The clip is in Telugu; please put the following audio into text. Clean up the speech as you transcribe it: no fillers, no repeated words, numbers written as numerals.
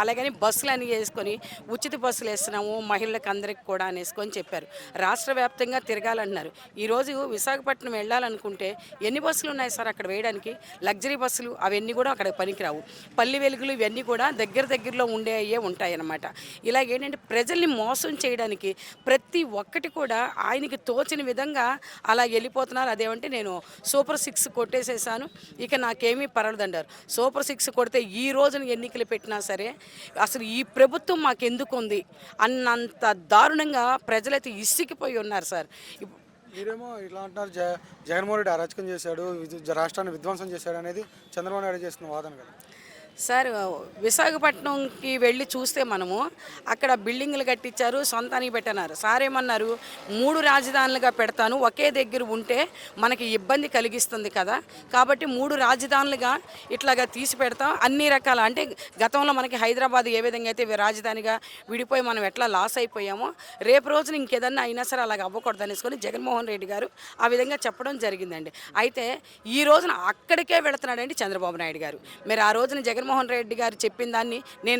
అలాగని బస్సులన్నీ యేసుకొని, ఉచిత బస్సులేస్తున్నాము మహిళలకు అందరికి కూడా అనేసుకొని చెప్పారు. రాష్ట్ర వ్యాప్తంగా తిరగాలంటున్నారు. ఈరోజు విశాఖపట్నం వెళ్ళాలనుకుంటే ఎన్ని బస్సులున్నాయి సార్ అక్కడ వేయడానికి? లగ్జరీ బస్సులు అవన్నీ గూడా అక్కడికి పనికిరావు. పల్లి వెలుగులు ఇవన్నీ కూడా దగ్గరలో ఉండేయే ఉంటాయన్నమాట. ఇలాగేంటంటే ప్రజల్ని మోసం చేయడానికి ప్రతి ఒక్కటి కూడా ఆయనకి తోచిన విధంగా అలా వెళ్ళిపోతున్నారు. అదేమంటే నేను సూపర్ 6 కొట్టేసేసాను. ఇక నాకేమీ పర్వాలేదంటారు. సూపర్ 6 కొడితే ఈ రోజున ఎన్నికలు పెట్టినా సరే అసలు ఈ ప్రభుత్వం మాకెందుకుంది అన్నంత దారుణంగా ప్రజలైతే ఇసికిపోయి ఉన్నారు సార్. మీరేమో ఇట్లా అంటున్నారు, జగన్మోహన్ రెడ్డి అరాచకం చేశాడు, రాష్ట్రాన్ని విధ్వంసం చేశాడు అనేది చంద్రబాబు నాయుడు చేస్తున్న వాదన కదా. సార్ విశాఖపట్నంకి వెళ్ళి చూస్తే మనము అక్కడ బిల్డింగులు కట్టించారు, సొంతానికి పెట్టన్నారు. సార్ ఏమన్నారు, 3 రాజధానులుగా పెడతాను, ఒకే దగ్గర ఉంటే మనకి ఇబ్బంది కలిగిస్తుంది కదా, కాబట్టి 3 రాజధానులుగా ఇట్లాగా తీసి పెడతాం. అన్ని రకాల అంటే గతంలో మనకి హైదరాబాద్ ఏ విధంగా అయితే రాజధానిగా విడిపోయి మనం ఎట్లా లాస్ అయిపోయామో, రేపు రోజున ఇంకేదన్నా అయినా సరే అలాగ అవ్వకూడదు అనేసుకొని జగన్మోహన్ రెడ్డి గారు ఆ విధంగా చెప్పడం జరిగిందండి. అయితే ఈ రోజున అక్కడికే వెళుతున్నాడండి చంద్రబాబు నాయుడు గారు. మీరు ఆ రోజున జగన్మోహన్ రెడ్డి గారు చెప్పిన దాన్ని నేను